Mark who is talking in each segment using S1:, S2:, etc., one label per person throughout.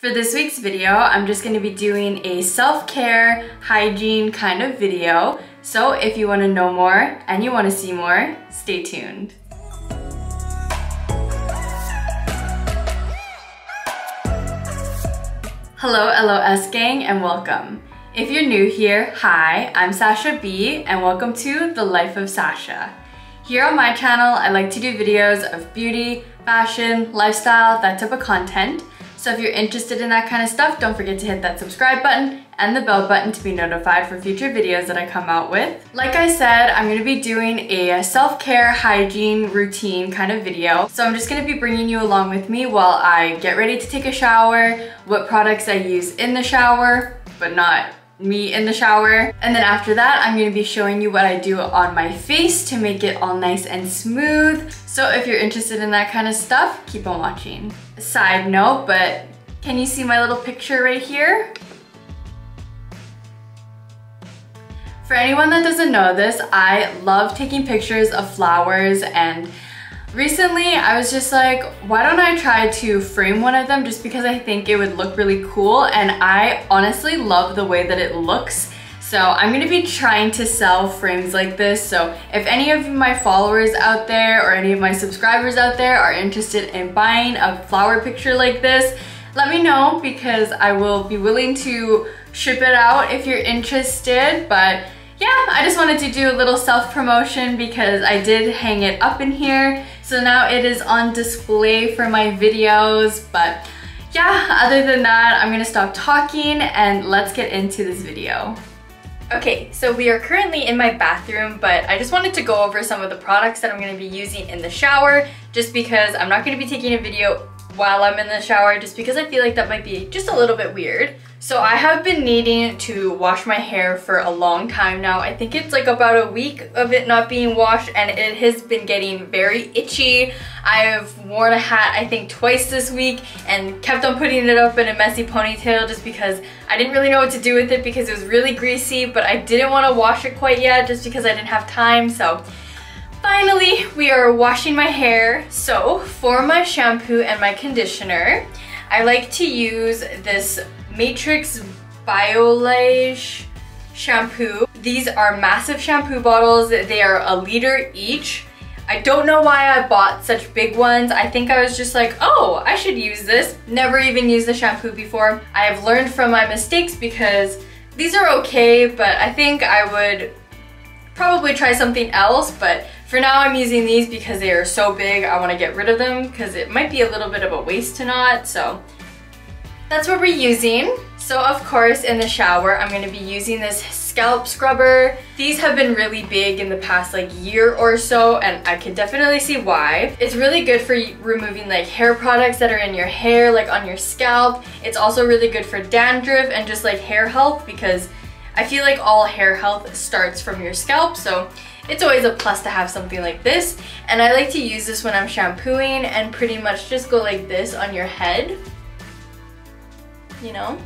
S1: For this week's video, I'm just going to be doing a self-care, hygiene kind of video. So if you want to know more and you want to see more, stay tuned. Hello LOS gang and welcome. If you're new here, hi, I'm Sacha B and welcome to The Life of Sacha. Here on my channel, I like to do videos of beauty, fashion, lifestyle, that type of content. So if you're interested in that kind of stuff, don't forget to hit that subscribe button and the bell button to be notified for future videos that I come out with. Like I said, I'm going to be doing a self-care hygiene routine kind of video. So I'm just going to be bringing you along with me while I get ready to take a shower, what products I use in the shower, but not me in the shower. And then after that, I'm going to be showing you what I do on my face to make it all nice and smooth. So if you're interested in that kind of stuff, keep on watching. Side note, but can you see my little picture right here? For anyone that doesn't know this, I love taking pictures of flowers, and recently I was just like, why don't I try to frame one of them just because I think it would look really cool, and I honestly love the way that it looks. So I'm gonna be trying to sell frames like this. So if any of my followers out there or any of my subscribers out there are interested in buying a flower picture like this, let me know because I will be willing to ship it out if you're interested. But yeah, I just wanted to do a little self-promotion because I did hang it up in here. So now it is on display for my videos. But yeah, other than that, I'm gonna stop talking and let's get into this video. Okay, so we are currently in my bathroom, but I just wanted to go over some of the products that I'm gonna be using in the shower, just because I'm not gonna be taking a video while I'm in the shower, just because I feel like that might be just a little bit weird. So I have been needing to wash my hair for a long time now. I think it's like about a week of it not being washed, and it has been getting very itchy. I've worn a hat I think twice this week and kept on putting it up in a messy ponytail just because I didn't really know what to do with it because it was really greasy, but I didn't want to wash it quite yet just because I didn't have time. So finally, we are washing my hair. So for my shampoo and my conditioner, I like to use this Matrix Biolage shampoo. These are massive shampoo bottles. They are 1 liter each. I don't know why I bought such big ones. I think I was just like, oh, I should use this. Never even used the shampoo before. I have learned from my mistakes because these are okay, but I think I would probably try something else. But for now, I'm using these because they are so big. I want to get rid of them because it might be a little bit of a waste to not. So that's what we're using. So of course, in the shower, I'm going to be using this scalp scrubber. These have been really big in the past like year or so, and I can definitely see why. It's really good for removing like hair products that are in your hair, like on your scalp. It's also really good for dandruff and just like hair health, because I feel like all hair health starts from your scalp. So it's always a plus to have something like this. And I like to use this when I'm shampooing and pretty much just go like this on your head, you know?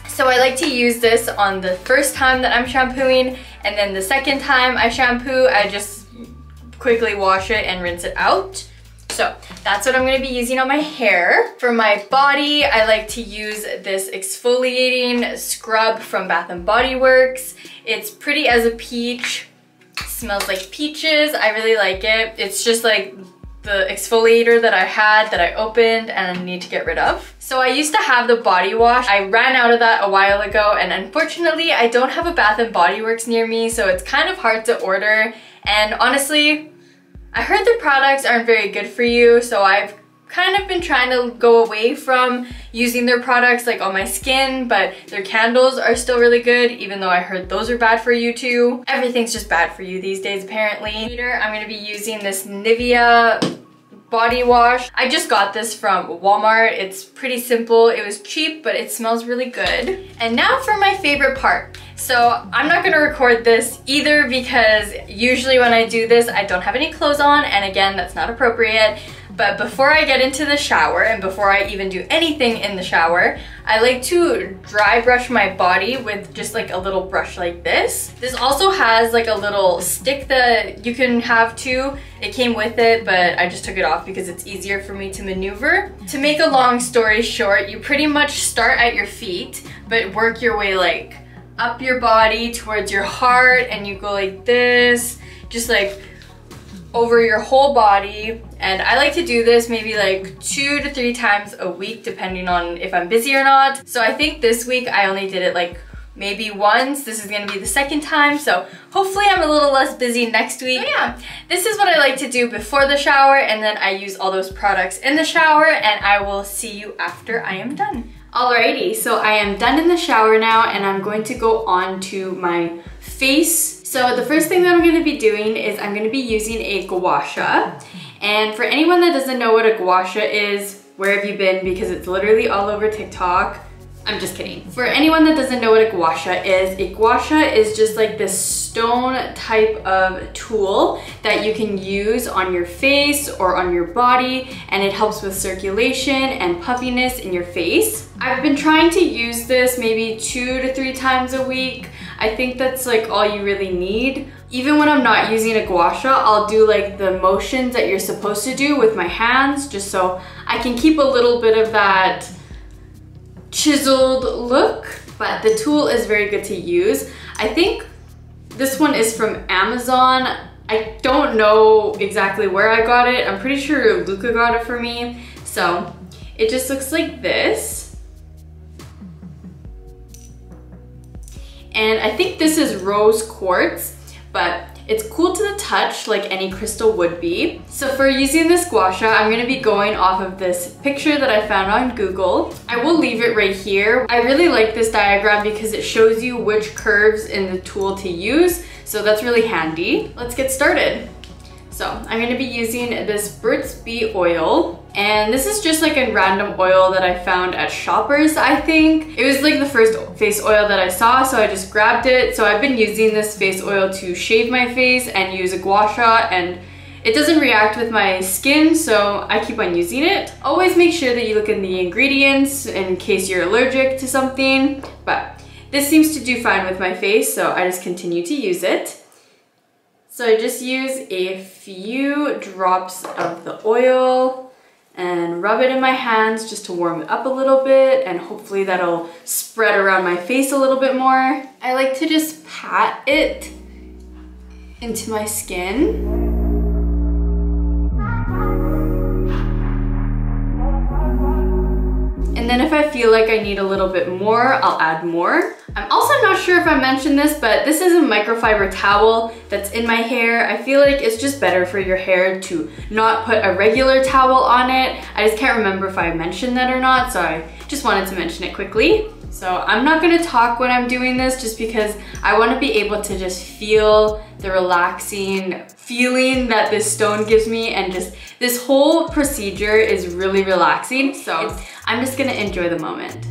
S1: So I like to use this on the first time that I'm shampooing, and then the second time I shampoo, I just quickly wash it and rinse it out. So that's what I'm going to be using on my hair. For my body, I like to use this exfoliating scrub from Bath & Body Works. It's pretty as a peach. Smells like peaches. I really like it. It's just like the exfoliator that I had that I opened and I need to get rid of. So I used to have the body wash. I ran out of that a while ago, and unfortunately I don't have a Bath & Body Works near me, so it's kind of hard to order. And honestly, I heard their products aren't very good for you, so I've kind of been trying to go away from using their products like on my skin, but their candles are still really good, even though I heard those are bad for you too. Everything's just bad for you these days apparently. Later, I'm gonna be using this Nivea body wash. I just got this from Walmart. It's pretty simple. It was cheap, but it smells really good. And now for my favorite part. So I'm not gonna record this either because usually when I do this, I don't have any clothes on, and again, that's not appropriate. But before I get into the shower and before I even do anything in the shower, I like to dry brush my body with just like a little brush like this. This also has like a little stick that you can have too. It came with it, but I just took it off because it's easier for me to maneuver. To make a long story short, you pretty much start at your feet, but work your way like up your body towards your heart, and you go like this, just like over your whole body. And I like to do this maybe like 2 to 3 times a week depending on if I'm busy or not. So I think this week I only did it like maybe once. This is gonna be the second time, so hopefully I'm a little less busy next week. So yeah, this is what I like to do before the shower, and then I use all those products in the shower, and I will see you after I am done. Alrighty, so I am done in the shower now, and I'm going to go on to my face. So the first thing that I'm going to be doing is I'm going to be using a gua sha. And for anyone that doesn't know what a gua sha is, where have you been? Because it's literally all over TikTok. I'm just kidding. For anyone that doesn't know what a gua sha is just like this stone type of tool that you can use on your face or on your body, and it helps with circulation and puffiness in your face. I've been trying to use this maybe 2 to 3 times a week. I think that's like all you really need. Even when I'm not using a gua sha, I'll do like the motions that you're supposed to do with my hands, just so I can keep a little bit of that chiseled look. But the tool is very good to use. I think this one is from Amazon. I don't know exactly where I got it. I'm pretty sure Luca got it for me. So it just looks like this. And I think this is rose quartz, but it's cool to the touch like any crystal would be. So for using this gua sha, I'm gonna be going off of this picture that I found on Google. I will leave it right here. I really like this diagram because it shows you which curves in the tool to use, so that's really handy. Let's get started. So I'm gonna be using this Burt's Bee oil, and this is just like a random oil that I found at Shoppers, I think. It was like the first face oil that I saw, so I just grabbed it. So I've been using this face oil to shave my face and use a gua sha, and it doesn't react with my skin, so I keep on using it. Always make sure that you look in the ingredients in case you're allergic to something, but this seems to do fine with my face, so I just continue to use it. So I just use a few drops of the oil and rub it in my hands just to warm it up a little bit, and hopefully that'll spread around my face a little bit more. I like to just pat it into my skin. And then if I feel like I need a little bit more, I'll add more. I'm also not sure if I mentioned this, but this is a microfiber towel that's in my hair. I feel like it's just better for your hair to not put a regular towel on it. I just can't remember if I mentioned that or not, so I just wanted to mention it quickly. So I'm not gonna talk when I'm doing this just because I wanna be able to just feel the relaxing feeling that this stone gives me, and just this whole procedure is really relaxing. So I'm just gonna enjoy the moment.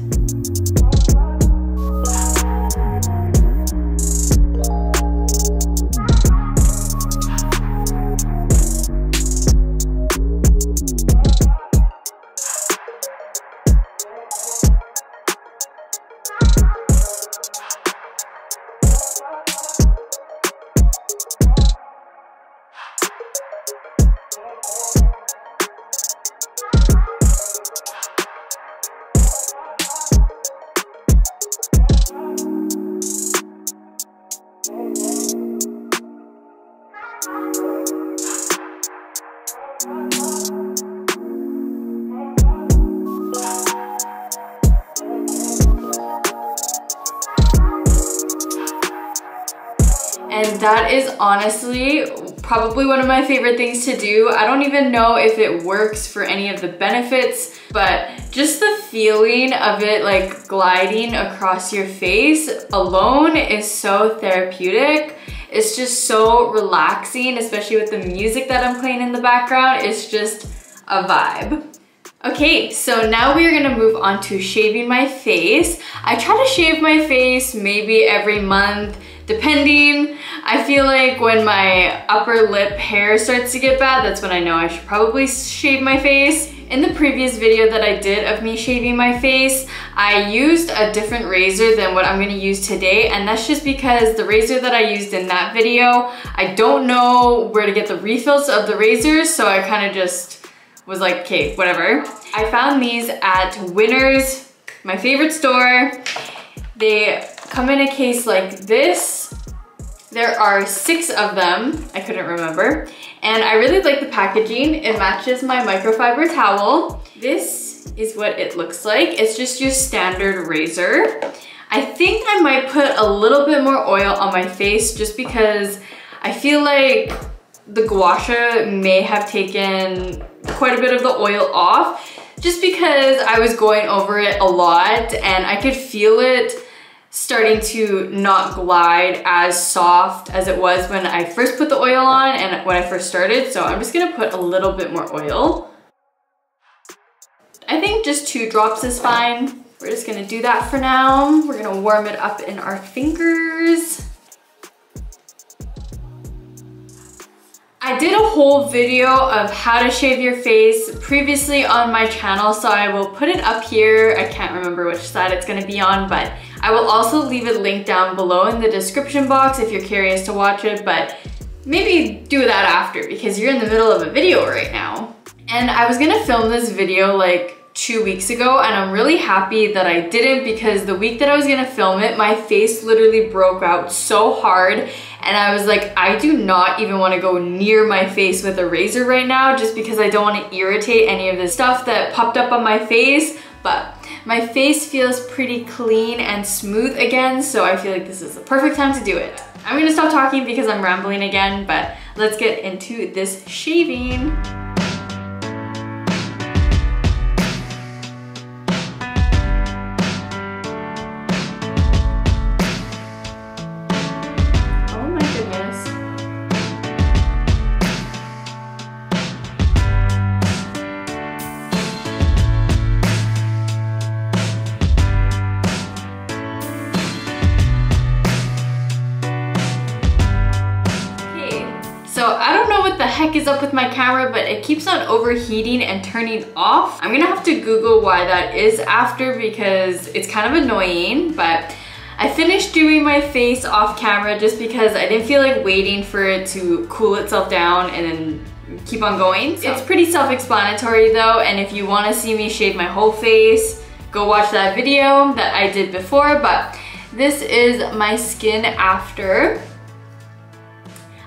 S1: And that is honestly probably one of my favorite things to do. I don't even know if it works for any of the benefits, but just the feeling of it like gliding across your face alone is so therapeutic. It's just so relaxing, especially with the music that I'm playing in the background. It's just a vibe. Okay, so now we are gonna move on to shaving my face. I try to shave my face maybe every month, depending. I feel like when my upper lip hair starts to get bad, that's when I know I should probably shave my face. In the previous video that I did of me shaving my face, I used a different razor than what I'm gonna use today, and that's just because the razor that I used in that video, I don't know where to get the refills of the razors, so I kind of just was like, okay, whatever. I found these at Winners, my favorite store. They come in a case like this. There are 6 of them, I couldn't remember. And I really like the packaging. It matches my microfiber towel. This is what it looks like. It's just your standard razor. I think I might put a little bit more oil on my face just because I feel like the gua sha may have taken quite a bit of the oil off, just because I was going over it a lot and I could feel it starting to not glide as soft as it was when I first put the oil on and when I first started. So I'm just gonna put a little bit more oil. I think just 2 drops is fine. We're just gonna do that for now. We're gonna warm it up in our fingers. I did a whole video of how to shave your face previously on my channel, so I will put it up here. I can't remember which side it's gonna be on, but I will also leave a link down below in the description box if you're curious to watch it, but maybe do that after because you're in the middle of a video right now. And I was gonna film this video like 2 weeks ago, and I'm really happy that I didn't, because the week that I was gonna film it, my face literally broke out so hard, and I was like, I do not even want to go near my face with a razor right now just because I don't want to irritate any of the stuff that popped up on my face. But my face feels pretty clean and smooth again, so I feel like this is the perfect time to do it. I'm gonna stop talking because I'm rambling again, but let's get into this shaving. So I don't know what the heck is up with my camera, but it keeps on overheating and turning off. I'm gonna have to Google why that is after, because it's kind of annoying. But I finished doing my face off camera just because I didn't feel like waiting for it to cool itself down and then keep on going. So it's pretty self-explanatory though, and if you want to see me shave my whole face, go watch that video that I did before. But this is my skin after.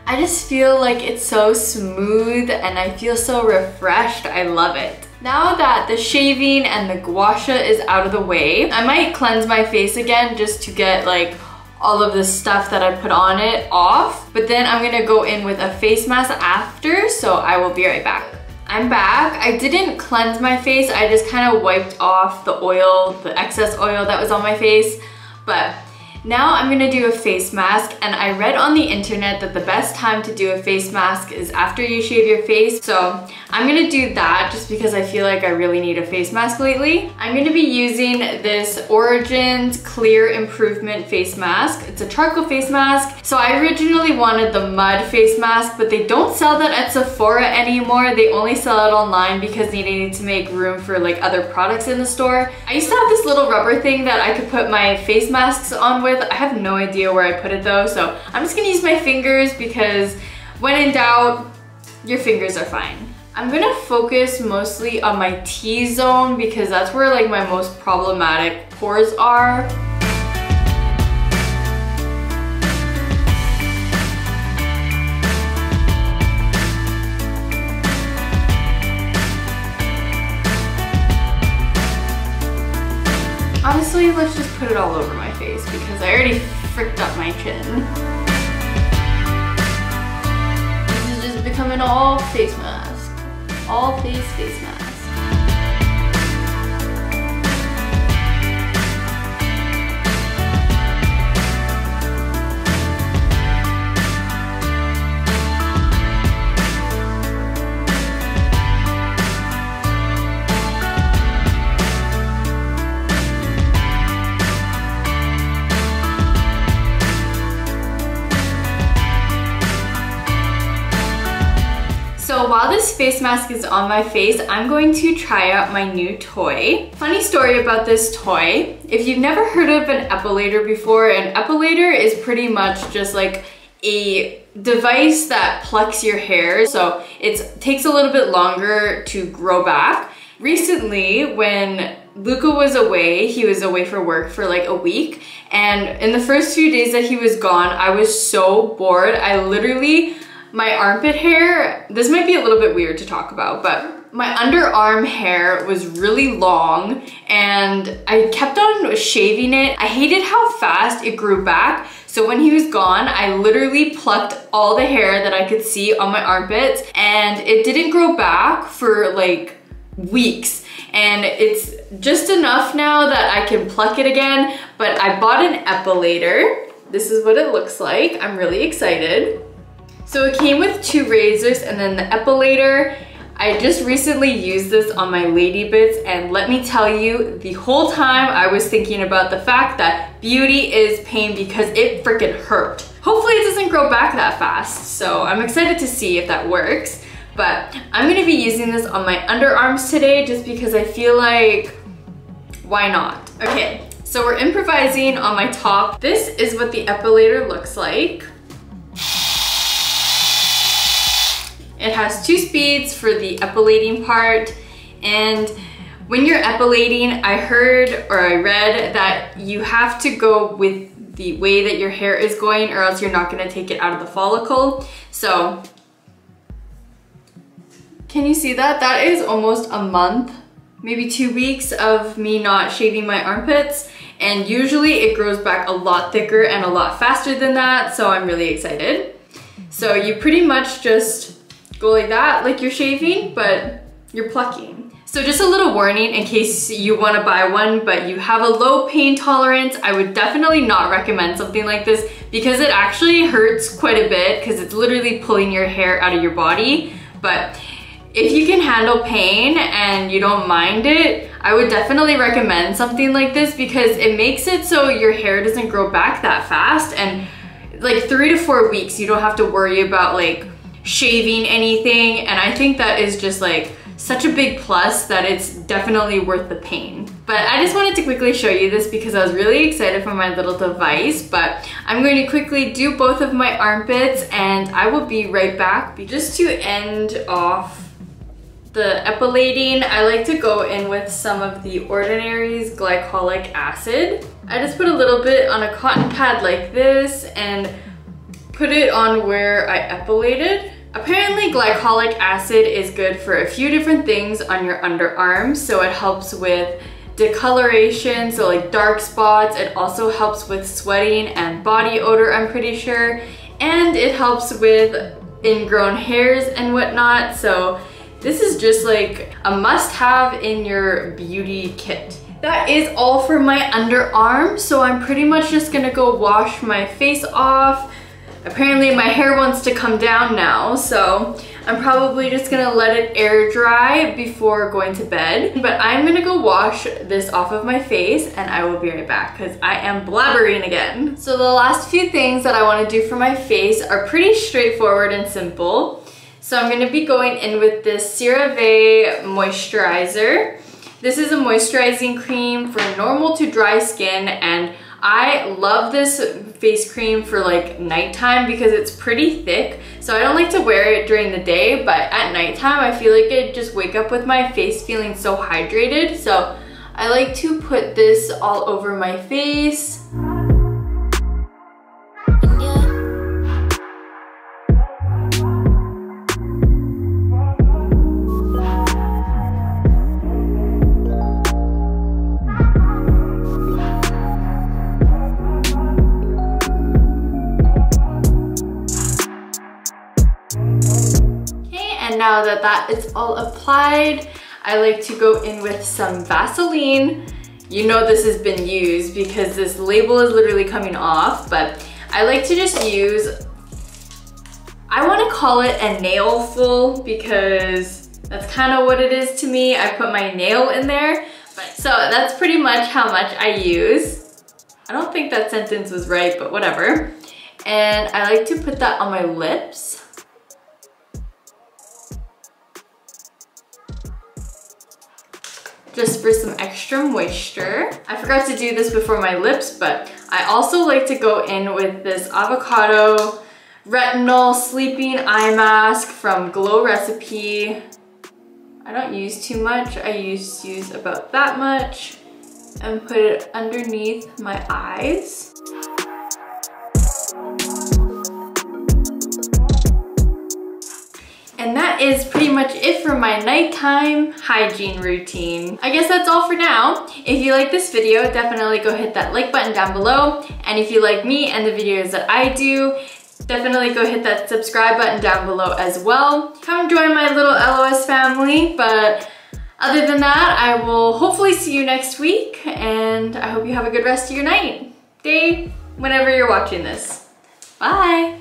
S1: I just feel like it's so smooth and I feel so refreshed. I love it. Now that the shaving and the gua sha is out of the way, I might cleanse my face again just to get like all of the stuff that I put on it off. But then I'm gonna go in with a face mask after, so I will be right back. I'm back. I didn't cleanse my face. I just kind of wiped off the oil, the excess oil that was on my face. But now I'm gonna do a face mask, and I read on the internet that the best time to do a face mask is after you shave your face. So I'm gonna do that just because I feel like I really need a face mask lately. I'm gonna be using this Origins Clear Improvement face mask. It's a charcoal face mask. So I originally wanted the mud face mask, but they don't sell that at Sephora anymore. They only sell it online because they needed to make room for like other products in the store. I used to have this little rubber thing that I could put my face masks on with. I have no idea where I put it though, so I'm just gonna use my fingers because when in doubt, your fingers are fine. I'm gonna focus mostly on my T-zone because that's where like my most problematic pores are. Honestly, let's just put it all over my face because I already fricked up my chin. This is just becoming all face mask. All face mask. while this face mask is on my face, I'm going to try out my new toy. Funny story about this toy. If you've never heard of an epilator before, an epilator is pretty much just like a device that plucks your hair. So it takes a little bit longer to grow back. Recently, when Luca was away, he was away for work for like a week. And in the first few days that he was gone, I was so bored. I literally, my armpit hair, this might be a little bit weird to talk about, but my underarm hair was really long and I kept on shaving it. I hated how fast it grew back. So when he was gone, I literally plucked all the hair that I could see on my armpits and it didn't grow back for like weeks. And it's just enough now that I can pluck it again, but I bought an epilator. This is what it looks like. I'm really excited. So it came with 2 razors and then the epilator. I just recently used this on my lady bits and let me tell you, the whole time I was thinking about the fact that beauty is pain because it freaking hurt. Hopefully it doesn't grow back that fast, so I'm excited to see if that works. But I'm gonna be using this on my underarms today just because I feel like, why not? Okay, so we're improvising on my top. This is what the epilator looks like. It has 2 speeds for the epilating part, and when you're epilating, I heard or I read that you have to go with the way that your hair is going or else you're not gonna take it out of the follicle. So, can you see that? That is almost a month, maybe 2 weeks of me not shaving my armpits, and usually it grows back a lot thicker and a lot faster than that, so I'm really excited. So you pretty much just go like that, like you're shaving, but you're plucking. So just a little warning in case you want to buy one, but you have a low pain tolerance, I would definitely not recommend something like this because it actually hurts quite a bit because it's literally pulling your hair out of your body. But if you can handle pain and you don't mind it, I would definitely recommend something like this because it makes it so your hair doesn't grow back that fast, and like 3 to 4 weeks you don't have to worry about like shaving anything, and I think that is just like such a big plus that it's definitely worth the pain. But I just wanted to quickly show you this because I was really excited for my little device. But I'm going to quickly do both of my armpits and I will be right back. Just to end off the epilating, I like to go in with some of the Ordinary's glycolic acid. I just put a little bit on a cotton pad like this and put it on where I epilated. Apparently glycolic acid is good for a few different things on your underarms. So it helps with discoloration, so like dark spots. It also helps with sweating and body odor, I'm pretty sure. And it helps with ingrown hairs and whatnot. So this is just like a must-have in your beauty kit. That is all for my underarm. So I'm pretty much just gonna go wash my face off. Apparently my hair wants to come down now, so I'm probably just gonna let it air dry before going to bed. But I'm gonna go wash this off of my face and I will be right back because I am blabbering again. So the last few things that I want to do for my face are pretty straightforward and simple. So I'm gonna be going in with this CeraVe moisturizer. This is a moisturizing cream for normal to dry skin, and I love this face cream for like nighttime because it's pretty thick. So I don't like to wear it during the day, but at nighttime I feel like I just wake up with my face feeling so hydrated. So I like to put this all over my face. Now that that is all applied, I like to go in with some Vaseline. You know this has been used because this label is literally coming off, but I like to just use, I want to call it a nail full because that's kind of what it is to me. I put my nail in there, so that's pretty much how much I use. I don't think that sentence was right, but whatever. And I like to put that on my lips. just for some extra moisture. I forgot to do this before my lips, but I also like to go in with this avocado retinol sleeping eye mask from Glow Recipe. I don't use too much. I use about that much and put it underneath my eyes. And that is pretty much it for my nighttime hygiene routine. I guess that's all for now. If you like this video, definitely go hit that like button down below. And if you like me and the videos that I do, definitely go hit that subscribe button down below as well. Come join my little LOS family. But other than that, I will hopefully see you next week. And I hope you have a good rest of your night, day, whenever you're watching this. Bye.